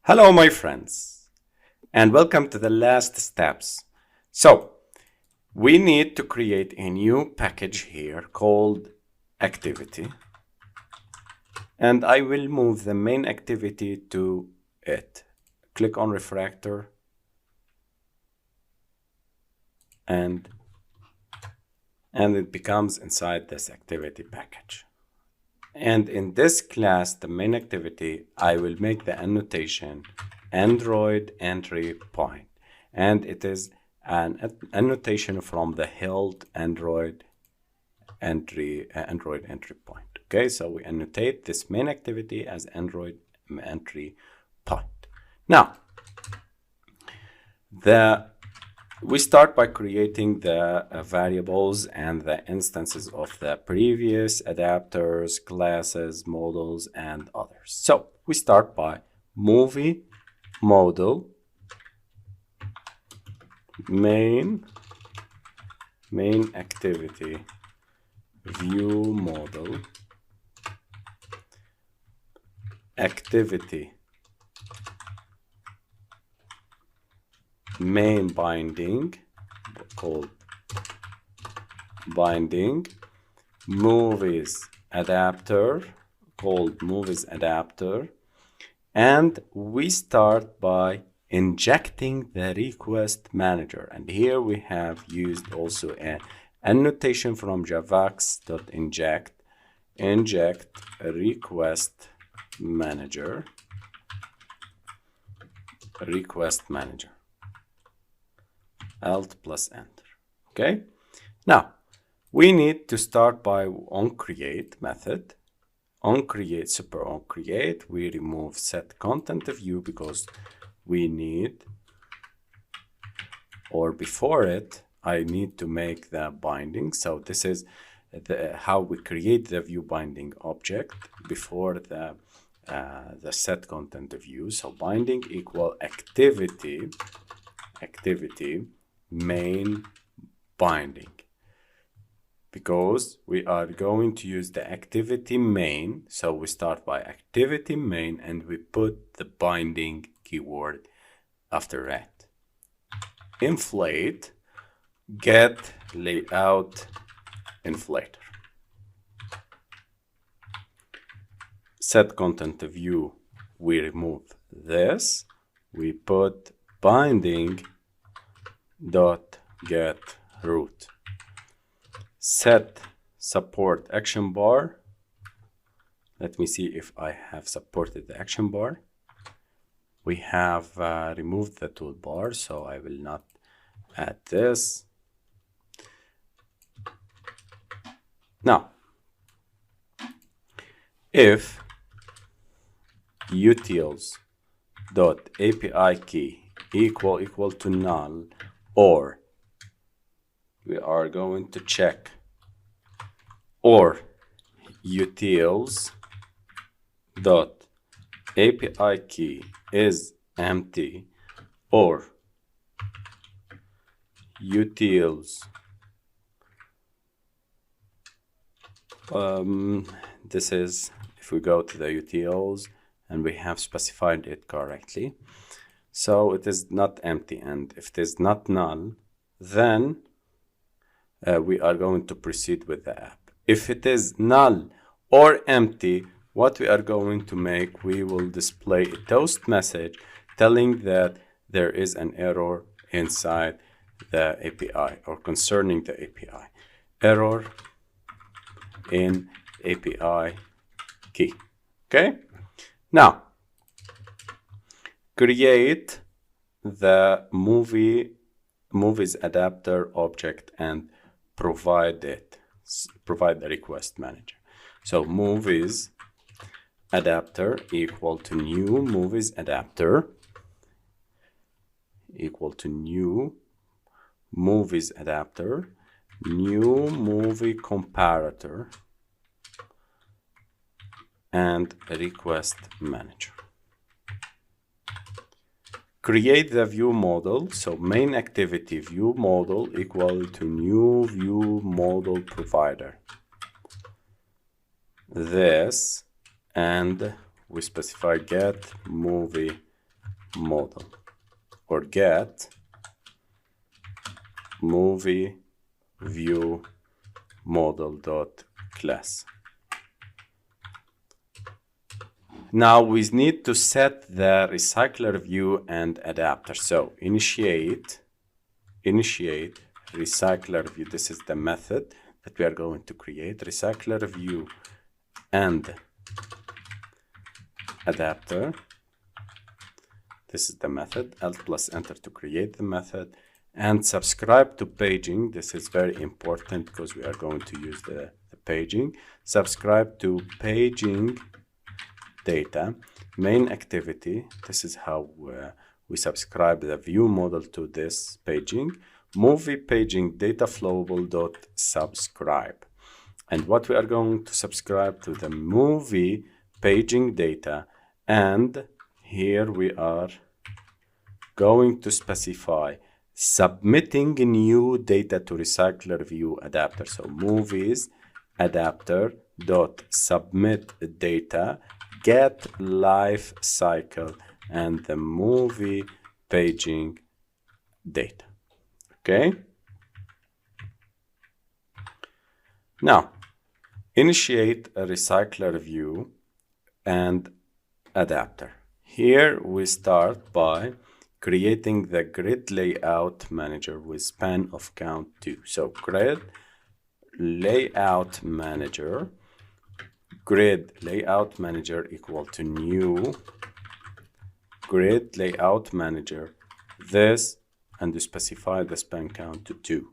Hello, my friends, and welcome to the last steps. So, we need to create a new package here called activity, and I will move the main activity to it. Click on refactor, and it becomes inside this activity package. And in this class, the main activity, I will make the annotation Android entry point, and it is an annotation from the held Android entry point. Okay, so we annotate this main activity as Android entry point. Now, we start by creating the variables and the instances of the previous adapters, classes, models, and others. So we start by ViewModel main activity ViewModel activity main binding called binding movies adapter called movies adapter, and we start by injecting the request manager. And here we have used also an annotation from javax.inject request manager Alt plus enter. Okay, now we need to start by onCreate method. Super onCreate, we remove set content view because we need, or before it, I need to make the binding. So this is how we create the view binding object before the set content view. So binding equal activity main binding, because we are going to use the activity main. So we start by activity main and we put the binding keyword after that. Inflate get layout inflator. Set content view, we remove this, we put binding dot get root. Set support action bar. Let me see if I have supported the action bar. We have removed the toolbar, so I will not add this. Now, if utils dot API key equal to null, or we are going to check, or utils dot API key is empty, or utils this is if we go to the utils and we have specified it correctly. So it is not empty, and if it is not null, then we are going to proceed with the app. If it is null or empty, what we are going to make, we will display a toast message telling that there is an error inside the API or concerning the API. Error in API key. Okay, now create the movies adapter object and provide the request manager. So movies adapter equal to new movies adapter equal to new movies adapter new movie comparator and request manager. Create the view model. So main activity view model equal to new view model provider. This, and we specify get movie model, or get movie view model dot class. Now we need to set the recycler view and adapter. So initiate recycler view. This is the method that we are going to create. Recycler view and adapter. This is the method. Alt plus enter to create the method. And subscribe to paging. This is very important because we are going to use the paging. Subscribe to paging data main activity. This is how we subscribe the view model to this paging. Movie paging data flowable dot subscribe. And what we are going to subscribe to the movie paging data, and here we are going to specify submitting new data to recycler view adapter. So movies adapter dot submit data get Lifecycle and the movie paging data. Okay. Now initiate a recycler view and adapter. Here we start by creating the grid layout manager with span of count 2. So grid layout manager, grid layout manager equal to new grid layout manager, this, and to specify the span count to 2.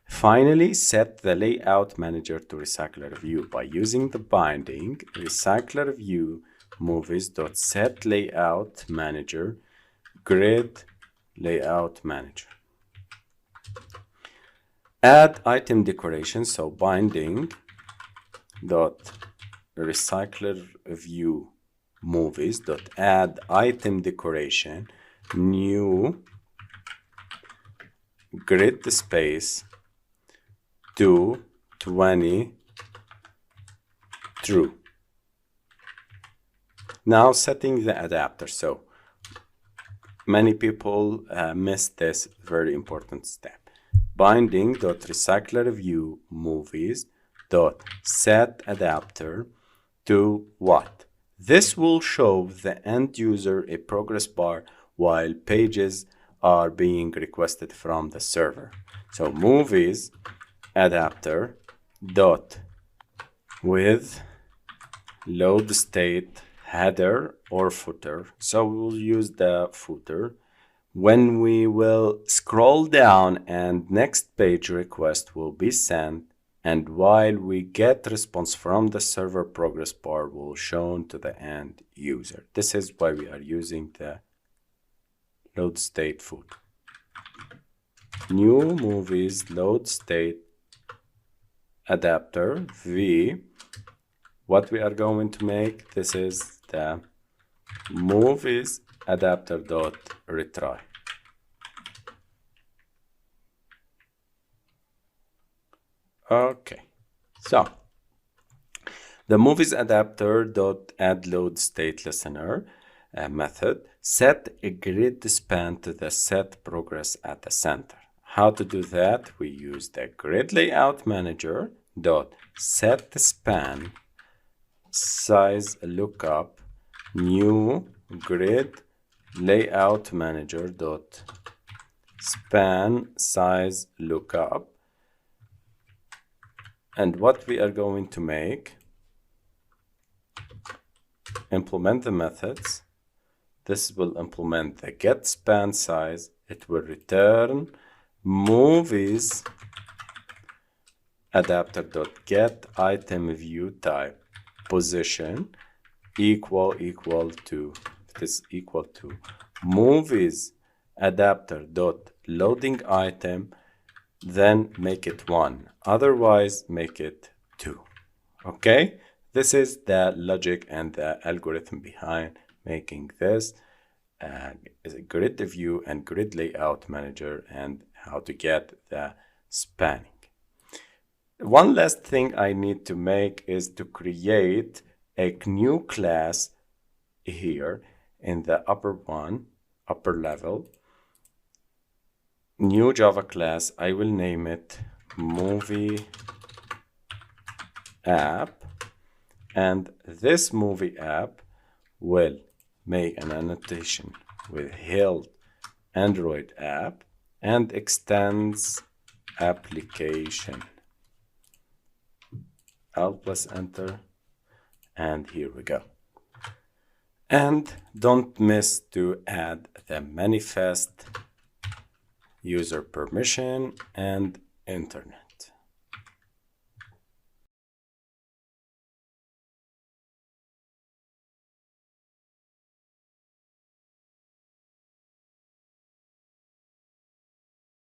Finally, set the layout manager to recycler view by using the binding recycler view movies.set layout manager grid layout manager. Add item decoration. So binding dot recycler view movies dot add item decoration new grid space to 20 true. Now setting the adapter. So many people miss this very important step. Binding dot recycler view movies dot set adapter to what? This will show the end user a progress bar while pages are being requested from the server. So movies adapter dot with load state header or footer. So we'll use the footer. When we will scroll down and next page request will be sent, and while we get response from the server, progress bar will shown to the end user. This is why we are using the load state footer. New movies load state adapter v. What we are going to make, this is the movies adapter dot retry. Okay, so the movies adapter dot add load state listener method set a grid span to the set progress at the center. How to do that? We use the grid layout manager dot set the span size lookup new grid layout manager dot span size lookup. And what we are going to make, implement the methods. This will implement the get span size. It will return movies adapter dot get item view type position equal to, this equal to movies adapter dot loading item, then make it 1, otherwise make it 2. Okay, this is the logic and the algorithm behind making this grid view and grid layout manager, and how to get the spanning. One last thing I need to make is to create a new class here, in the upper level, new Java class. I will name it movie app, and this movie app will make an annotation with held Android app and extends application. Alt plus enter, and here we go. And don't miss to add the manifest, user permission, and internet.